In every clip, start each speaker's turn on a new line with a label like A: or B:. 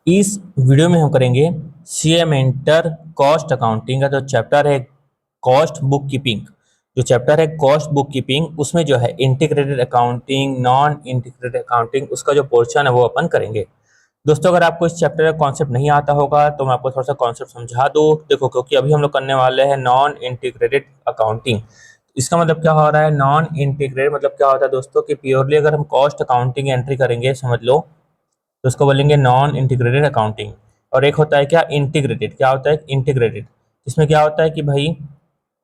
A: इस वीडियो में हम करेंगे सीएम एंटर कॉस्ट अकाउंटिंग का जो चैप्टर है कॉस्ट बुक कीपिंग। जो चैप्टर है कॉस्ट बुक कीपिंग उसमें जो है integrated accounting, non integrated accounting, उसका जो पोर्शन है वो अपन करेंगे। दोस्तों, अगर आपको इस चैप्टर का कॉन्सेप्ट नहीं आता होगा तो मैं आपको थोड़ा सा कॉन्सेप्ट समझा दूँ। देखो, क्योंकि अभी हम लोग करने वाले हैं नॉन इंटीग्रेटेड अकाउंटिंग। इसका मतलब क्या हो रहा है? नॉन इंटीग्रेटेड मतलब क्या होता है दोस्तों कि प्योरली अगर हम कॉस्ट अकाउंटिंग एंट्री करेंगे, समझ लो, तो उसको बोलेंगे नॉन इंटीग्रेटेड अकाउंटिंग। और एक होता है क्या? इंटीग्रेटेड। क्या होता है इंटीग्रेटेड? इसमें क्या होता है कि भाई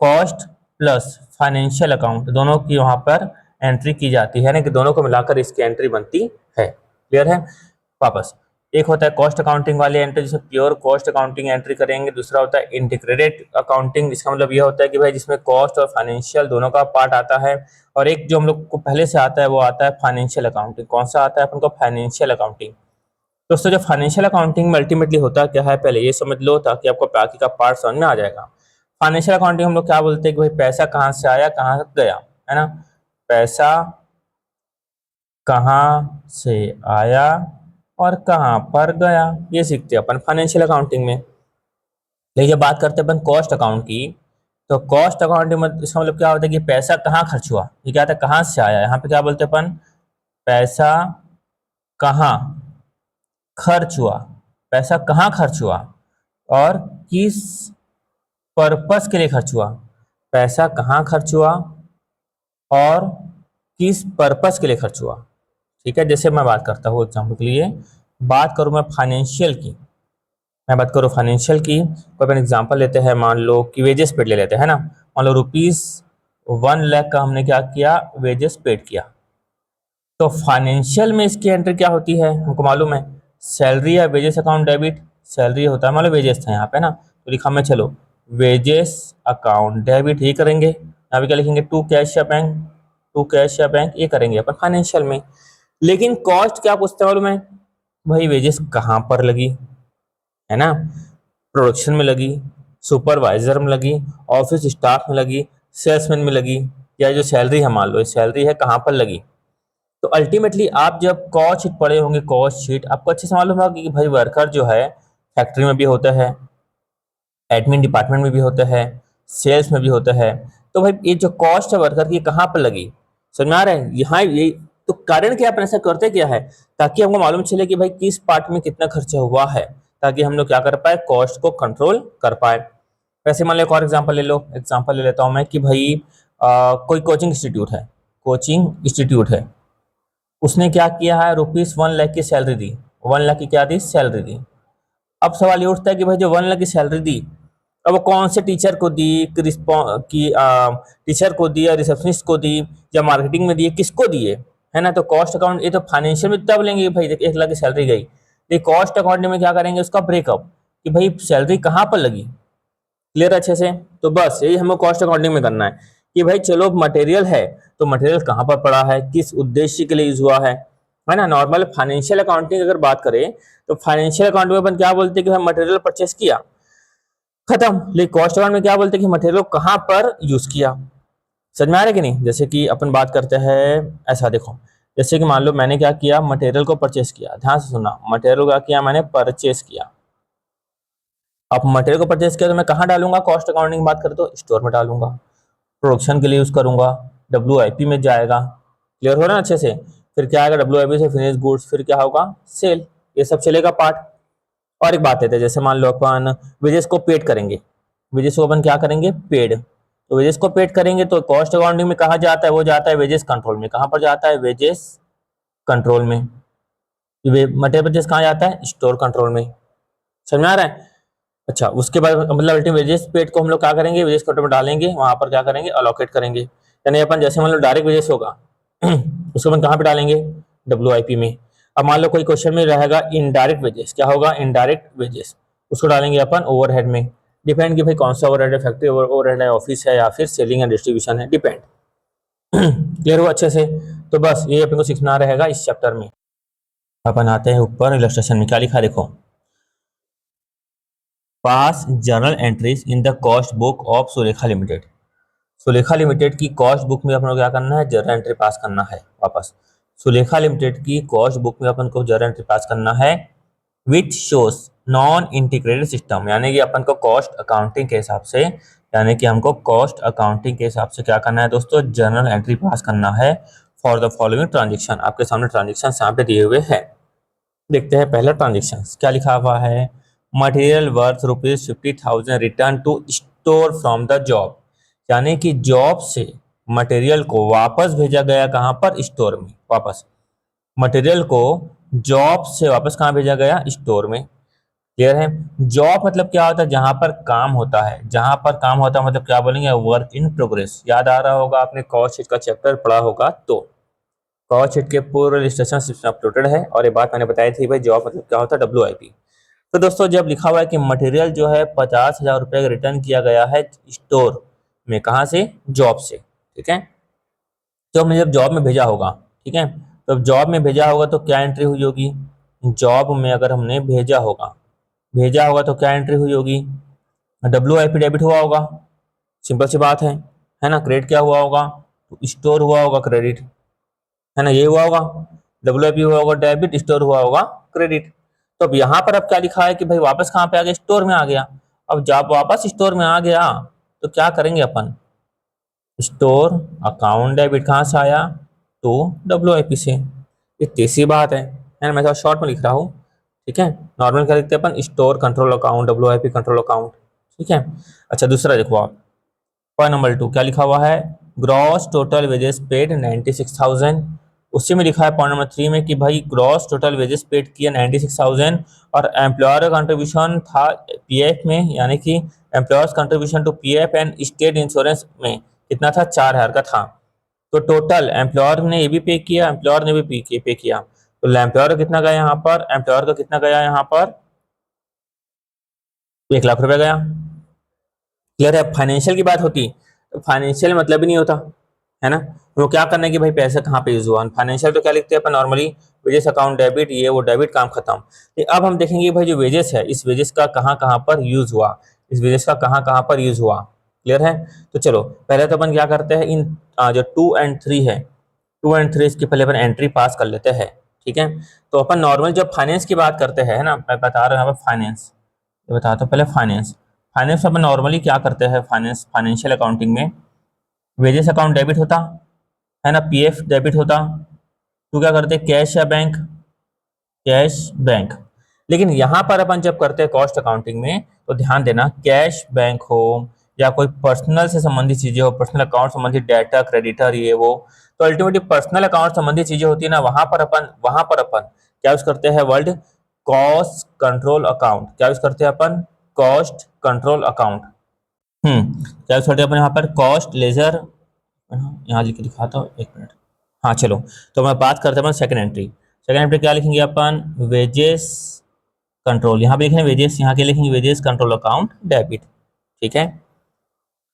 A: कॉस्ट प्लस फाइनेंशियल अकाउंट दोनों की वहां पर एंट्री की जाती है ना, कि दोनों को मिलाकर इसकी एंट्री बनती है। क्लियर है? वापस, एक होता है कॉस्ट अकाउंटिंग वाली एंट्री जिसमें प्योर कॉस्ट अकाउंटिंग एंट्री करेंगे। दूसरा होता है इंटीग्रेटेड अकाउंटिंग, जिसका मतलब यह होता है कि भाई जिसमें कॉस्ट और फाइनेंशियल दोनों का पार्ट आता है। और एक जो हम लोग को पहले से आता है वो आता है फाइनेंशियल अकाउंटिंग। कौन सा आता है अपन को? Financial accounting. दोस्तों, जो फाइनेंशियल अकाउंटिंग में अल्टीमेटली होता क्या है पहले ये समझ लो, ताकि आपको बाकी का पार्ट समझ में आ जाएगा। फाइनेंशियल अकाउंटिंग हम लोग क्या बोलते हैं कि भाई पैसा कहाँ से आया, कहाँ गया, है ना। पैसा कहाँ से आया और कहाँ पर गया, ये सीखते हैं अपन फाइनेंशियल अकाउंटिंग में। लेकिन जब बात करते हैं अपन कॉस्ट अकाउंट की, तो कॉस्ट अकाउंटिंग में इसका मतलब क्या होता है कि पैसा कहाँ खर्च हुआ, ये क्या होता है? कहाँ से आया। यहाँ पे क्या बोलते हैं अपन? पैसा कहाँ खर्च हुआ। पैसा कहाँ खर्च हुआ और किस पर्पस के लिए खर्च हुआ। पैसा कहाँ खर्च हुआ और किस पर्पस के लिए खर्च हुआ। ठीक है, जैसे मैं बात करता हूँ एग्जाम्पल के लिए, बात करूँ मैं फाइनेंशियल की। मैं बात करूँ फाइनेंशियल की, कोई अपन एग्जाम्पल लेते हैं, मान लो कि वेजेस पेड ले लेते हैं ना। मान लो ₹1,00,000 का हमने क्या किया? वेजेस पेड किया। तो फाइनेंशियल में इसकी एंट्री क्या होती है हमको मालूम है? सैलरी या वेजेस अकाउंट डेबिट। सैलरी होता है, मान लो वेजेस था यहाँ पे ना, तो लिखा मैं, चलो वेजेस अकाउंट डेबिट ये करेंगे। यहाँ पे क्या लिखेंगे? टू कैश या बैंक। टू कैश या बैंक ये करेंगे अपन फाइनेंशियल में। लेकिन कॉस्ट क्या पूछते हैं मालूम है? भाई वेजेस कहाँ पर लगी, है ना। प्रोडक्शन में लगी, सुपरवाइजर में लगी, ऑफिस स्टाफ में लगी, सेल्समैन में लगी, या जो सैलरी है मान लो सैलरी है कहाँ पर लगी। तो अल्टीमेटली आप जब कॉस्ट शीट पढ़े होंगे, कॉस्ट शीट आपको अच्छे से मालूम होगा कि भाई वर्कर जो है फैक्ट्री में भी होता है, एडमिन डिपार्टमेंट में भी होता है, सेल्स में भी होता है। तो भाई ये जो कॉस्ट है वर्कर की कहाँ पर लगी, समझ में आ रहा है? यहाँ ये तो कारण क्या अपन ऐसा करते क्या है, ताकि हमको मालूम चले कि भाई किस पार्ट में कितना खर्चा हुआ है, ताकि हम लोग क्या कर पाए? कॉस्ट को कंट्रोल कर पाए। वैसे मान लो एक और एग्जांपल ले लो। एग्जांपल ले लेता हूँ मैं कि भाई कोई कोचिंग इंस्टीट्यूट है। कोचिंग इंस्टीट्यूट है, उसने क्या किया है? ₹1,00,000 की सैलरी दी। 1,00,000 की क्या दी? सैलरी दी। अब सवाल ये उठता है कि भाई जो 1,00,000 की सैलरी दी, अब वो कौन से टीचर को दी, टीचर को दी या रिसेप्शनिस्ट को दी या मार्केटिंग में दिए, किसको दिए, है ना। तो कॉस्ट अकाउंट ये तो फाइनेंशियल में तब लेंगे भाई 1,00,000 की सैलरी गई। ये कॉस्ट अकाउंट में क्या करेंगे? उसका ब्रेकअप, कि भाई सैलरी कहाँ पर लगी। क्लियर अच्छे से? तो बस यही हमें कॉस्ट अकाउंटिंग में करना है कि भाई चलो मटेरियल है, तो मटेरियल कहाँ पर पड़ा है, किस उद्देश्य के लिए यूज हुआ है ना। नॉर्मल फाइनेंशियल अकाउंटिंग अगर बात करें तो फाइनेंशियल अकाउंट में अपन क्या बोलते हैं कि भाई मटेरियल परचेस किया, खत्म। लेकिन कॉस्ट अकाउंट में क्या बोलते हैं कि मटेरियल कहाँ पर यूज किया। समझ में आ रहा है कि नहीं? जैसे कि अपन बात करते हैं, ऐसा देखो, जैसे कि मान लो मैंने क्या किया? मटेरियल को परचेस किया। ध्यान से सुनना, मटेरियल क्या किया? मैंने परचेस किया। अब मटेरियल को परचेस किया तो मैं कहाँ डालूंगा? कॉस्ट अकाउंटिंग की बात करें तो स्टोर में डालूंगा, प्रोडक्शन के लिए यूज करूंगा, WIP में जाएगा। क्लियर हो रहा है अच्छे से? फिर क्या आएगा? WIP से फिनिश गुड्स, फिर क्या होगा? सेल। ये सब चलेगा पार्ट। और एक बात है, जैसे मान लो अपन वेजेस को पेड करेंगे। वेजेस को अपन क्या करेंगे? पेड। तो वेजेस को पेड करेंगे तो कॉस्ट अकाउंटिंग में कहाँ जाता है? वो जाता है वेजेस कंट्रोल में। कहाँ पर जाता है? वेजेस कंट्रोल में। मटेरियल परचेस कहाँ जाता है? स्टोर कंट्रोल में। समझ में आ रहा है? अच्छा, उसके बाद मतलब अल्टीमेट वेजेस पेड को हम लोग क्या करेंगे? वेजेस काउंटर में डालेंगे, वहां पर क्या करेंगे? अलोकेट करेंगे। यानी अपन जैसे मान लो डायरेक्ट वेजेस होगा उसको अपन कहाँ पे डालेंगे? WIP में। अब मान लो कोई क्वेश्चन में रहेगा इनडायरेक्ट वेजेस, क्या होगा? इनडायरेक्ट वेजेस, उसको डालेंगे अपन ओवरहेड में। डिपेंड कि भाई कौन सा ओवरहेड है, फैक्ट्री ओवरहेड है, ऑफिस है, या फिर सेलिंग एंड डिस्ट्रीब्यूशन है, डिपेंड। क्लियर हुआ अच्छे से? तो बस ये अपन को सीखना रहेगा इस चैप्टर में। अपन आते हैं ऊपर इलस्ट्रेशन में, क्या लिखा है देखो। पास journal entries in the cost book of Sulekha limited. Sulekha limited की कॉस्ट बुक में अपन को क्या करना है? जर्नल एंट्री पास करना है। वापस, सुलेखा लिमिटेड की कॉस्ट बुक में अपन को जर्नल एंट्री पास करना है। Which shows non integrated system, यानी कि अपन को कॉस्ट अकाउंटिंग के हिसाब से, यानी कि हमको कॉस्ट अकाउंटिंग के हिसाब से क्या करना है दोस्तों, जर्नल एंट्री पास करना है फॉर द फॉलोइंग ट्रांजेक्शन। आपके सामने ट्रांजेक्शन यहाँ पे दिए हुए हैं। देखते हैं पहला ट्रांजेक्शन क्या लिखा हुआ है। Material worth ₹50,000 return to store from the job, यानी कि जॉब से मटेरियल को वापस भेजा गया, कहाँ पर, स्टोर में। वापस मटेरियल को जॉब से वापस कहाँ भेजा गया, स्टोर में। क्लियर है। जॉब मतलब क्या होता है, जहां पर काम होता है, जहां पर काम होता है मतलब क्या बोलेंगे, वर्क इन प्रोग्रेस। याद आ रहा होगा, आपने कॉस्ट शीट का चैप्टर पढ़ा होगा। तो कॉस्ट शीट के पूर्ण रजिस्ट्रेशन सिस्टम अपलोडेड है, और ये बात मैंने बताई थी भाई, जॉब मतलब क्या होता है, WIP। तो दोस्तों जब लिखा हुआ है कि मटेरियल जो है 50,000 रुपये का रिटर्न किया गया है स्टोर में, कहाँ से, जॉब से। ठीक है। तो हमने जब जॉब में भेजा होगा, ठीक है, तो जॉब में भेजा होगा तो क्या एंट्री हुई होगी, जॉब में अगर हमने भेजा होगा तो क्या एंट्री हुई होगी, WIP डेबिट हुआ होगा। सिंपल सी बात है ना। क्रेडिट क्या हुआ होगा, तो स्टोर हुआ होगा क्रेडिट, है ना, ये हुआ होगा। WIP हुआ होगा डेबिट, स्टोर हुआ होगा क्रेडिट। तो अब यहाँ पर अब क्या लिखा है कि भाई वापस कहाँ पे आ गया, स्टोर में आ गया। अब जब वापस स्टोर में आ गया तो क्या करेंगे अपन, स्टोर अकाउंट डेबिट कहाँ से आया, तो WIP से। ये तीसरी बात है ना। मैं थोड़ा शॉर्ट में लिख रहा हूँ, ठीक है। नॉर्मल क्या लिखते हैं अपन, store control account, WIP control account, ठीक है। अच्छा दूसरा देखो आप, पॉइंट नंबर 2 क्या लिखा हुआ है, ग्रॉस टोटल वेजेस पेड 96,000। उसी में लिखा है पॉइंट नंबर 3 में कि भाई ग्रॉस टोटल वेजेस पेड किया 96,000, और एम्प्लॉयर कंट्रीब्यूशन था PF में, यानी कि employers contribution to PF and state insurance में कितना था, 4,000 का था। तो टोटल एम्प्लॉयर ने ये भी पे किया, एम्प्लॉयर ने भी पे किया, तो एम्प्लॉयर का कितना गया यहाँ पर, एम्प्लॉयर का कितना गया यहाँ पर, 1,00,000 रुपया गया। क्लियर है। फाइनेंशियल की बात होती तो फाइनेंशियल मतलब ही नहीं होता, है ना। वो क्या करना है कि भाई पैसा कहाँ पे यूज हुआ, फाइनेंशियल तो क्या लिखते हैं अपन नॉर्मली, वेजेस अकाउंट डेबिट, ये वो डेबिट, काम खत्म। अब हम देखेंगे भाई जो वेजेस है, इस वेजेस का कहाँ कहाँ पर यूज हुआ, इस वेजेस का कहाँ कहाँ पर यूज हुआ। क्लियर है। तो चलो पहले तो अपन क्या करते हैं, इन जो 2 एंड 3 है, 2 एंड 3 इसके पहले अपन एंट्री पास कर लेते हैं। ठीक है। तो अपन नॉर्मल जब फाइनेंस की बात करते हैं ना, मैं बता रहा हूँ यहाँ पर फाइनेंस, बताता हूँ पहले फाइनेंस। फाइनेंस में अपन नॉर्मली क्या करते हैं, फाइनेंशियल अकाउंटिंग में वेजेस अकाउंट डेबिट होता है ना, PF डेबिट होता, तो क्या करते हैं, कैश या बैंक, कैश बैंक। लेकिन यहाँ पर अपन जब करते हैं कॉस्ट अकाउंटिंग में, तो ध्यान देना, कैश बैंक हो या कोई पर्सनल से संबंधित चीजें हो, पर्सनल अकाउंट संबंधित डाटा, क्रेडिटर, ये वो, तो अल्टीमेटली पर्सनल अकाउंट संबंधित चीजें होती है ना, वहां पर अपन क्या यूज करते हैं वर्ड, कॉस्ट कंट्रोल अकाउंट। क्या यूज करते हैं अपन, कॉस्ट कंट्रोल अकाउंट। क्या यूज करते हैं अपन यहाँ पर, कॉस्ट लेजर, यहाँ लिख के दिखाता हूँ, एक मिनट। हाँ चलो, तो मैं बात करते हैं अपन सेकंड एंट्री। सेकंड एंट्री क्या लिखेंगे अपन, वेजेस कंट्रोल, यहाँ पे लिखेंगे वेजेस, यहाँ के लिखेंगे वेजेस कंट्रोल अकाउंट डेबिट। ठीक है।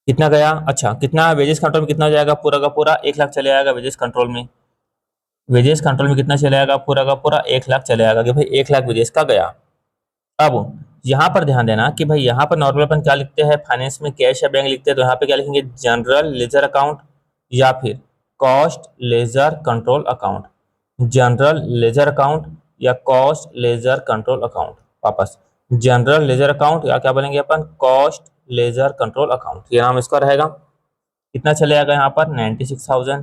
A: कितना गया, अच्छा कितना वेजेस कंट्रोल में कितना जाएगा, पूरा का पूरा 1,00,000 चले जाएगा वेजेस कंट्रोल में। वेजेस कंट्रोल में कितना चले जाएगा, पूरा का पूरा 1,00,000 चले जाएगा, कि भाई 1,00,000 वेजेस का गया। अब यहाँ पर ध्यान देना कि भाई यहाँ पर नॉर्मल अपन क्या लिखते हैं, फाइनेंस में कैश या बैंक लिखते हैं, तो यहाँ पे क्या लिखेंगे, जनरल लेजर अकाउंट या फिर cost ledger control account, general ledger account या कॉस्ट लेजर कंट्रोल अकाउंट। वापस जनरल लेजर अकाउंट या क्या बोलेंगे अपन, कॉस्ट लेजर कंट्रोल अकाउंट, ये नाम इसका रहेगा। कितना चले आएगा यहाँ पर, 96,000।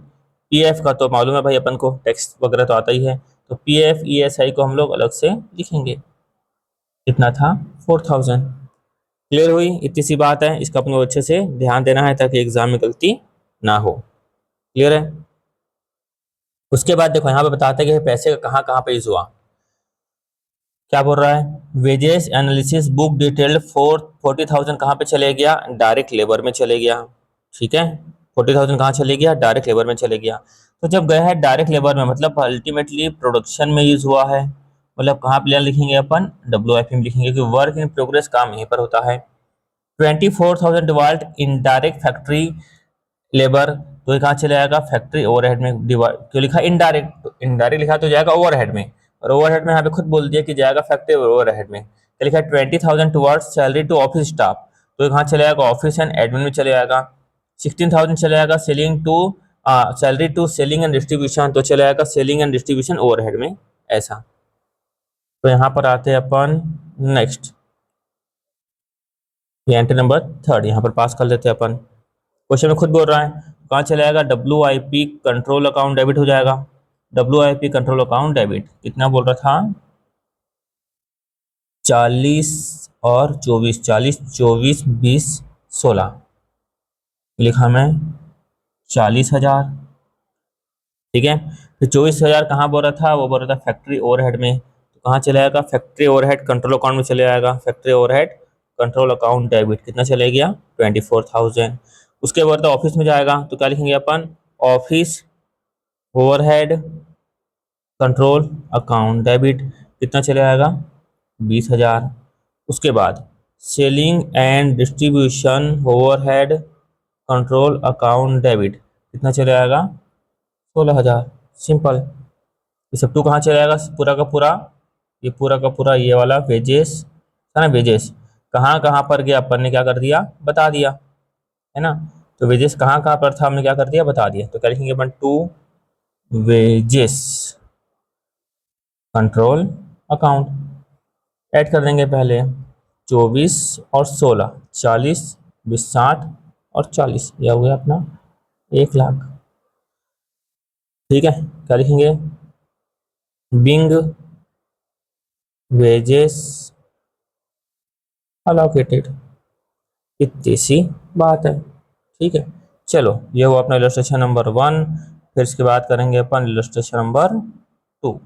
A: PF का तो मालूम है भाई अपन को, टैक्स वगैरह तो आता ही है, तो PF ESI को हम लोग अलग से लिखेंगे। कितना था, 4,000। क्लियर हुई, इतनी सी बात है, इसका अपन को अच्छे से ध्यान देना है ताकि एग्जाम में गलती ना हो। क्लियर है। उसके बाद देखो यहाँ पे बताते हैं कि पैसे का कहाँ कहाँ पे यूज हुआ। क्या बोल रहा है, वेजेस एनालिसिस बुक डिटेल्ड 40,000 कहाँ पे चले गया, डायरेक्ट लेबर में चले गया। ठीक है। 40,000 कहाँ चले गया, डायरेक्ट लेबर में चले गया। तो जब गया है डायरेक्ट लेबर में, मतलब अल्टीमेटली प्रोडक्शन में यूज हुआ है, मतलब कहाँ पे लिखेंगे अपन, WIP में लिखेंगे, कि वर्क इन प्रोग्रेस काम यहीं पर होता है। 24,000 divide in direct factory labour, तो ये कहाँ चले जाएगा, फैक्ट्री ओवरहेड में। डिवाइड क्यों लिखा इनडायरेक्ट, तो इनडायरेक्ट लिखा तो जाएगा ओवरहेड में, और ओवरहेड में यहाँ पे खुद बोल दिया कि जाएगा फैक्ट्री ओवरहेड में। क्या लिखा है, 20,000 towards salary to office staff, तो ये कहाँ चले जाएगा, ऑफिस एंड एडमिन में चले जाएगा। 16,000 चले जाएगा selling to salary to selling and distribution, तो चले जाएगा सेलिंग एंड डिस्ट्रीब्यूशन ओवरहेड में। ऐसा तो यहाँ पर आते हैं अपन नेक्स्ट, ये एंट्री नंबर 3 यहाँ पर पास कर लेते हैं अपन। क्वेश्चन में खुद बोल रहा है कहाँ चला जाएगा, WIP कंट्रोल अकाउंट डेबिट हो जाएगा। WIP कंट्रोल अकाउंट डेबिट कितना बोल रहा था, 40 और 24, 40 24 20 16 लिखा मैं 40,000। ठीक है, तो 24,000 कहाँ बोल रहा था, वो बोल रहा था फैक्ट्री ओवरहेड में। तो कहाँ चले जाएगा, फैक्ट्री ओवरहेड कंट्रोल अकाउंट में चले जाएगा। Factory overhead control account debit कितना चले गया, 24,000। उसके बाद ऑफिस में जाएगा तो क्या लिखेंगे अपन, office overhead control account debit कितना चले आएगा, 20,000। उसके बाद selling and distribution overhead control account debit कितना चले आएगा, 16,000। सिंपल। ये सब टू कहाँ चले आएगा, पूरा का पूरा, ये पूरा का पूरा ये वाला वेजेस है ना, वेजेस कहाँ कहाँ पर गया अपन ने क्या कर दिया, बता दिया है ना। तो वेजेस कहाँ कहाँ पर था हमने क्या कर दिया, बता दिया। तो क्या लिखेंगे अपन, to wages control account add कर देंगे पहले, 24 और 16, 40 20 60 और 40, यह हो गया अपना 1,00,000। ठीक है, क्या लिखेंगे, बिंग वेजेस अलोकेटेड, इतनी सी बात है। ठीक है, चलो ये हुआ अपना इलस्ट्रेशन नंबर 1। फिर इसके बाद करेंगे अपन इलस्ट्रेशन नंबर 2।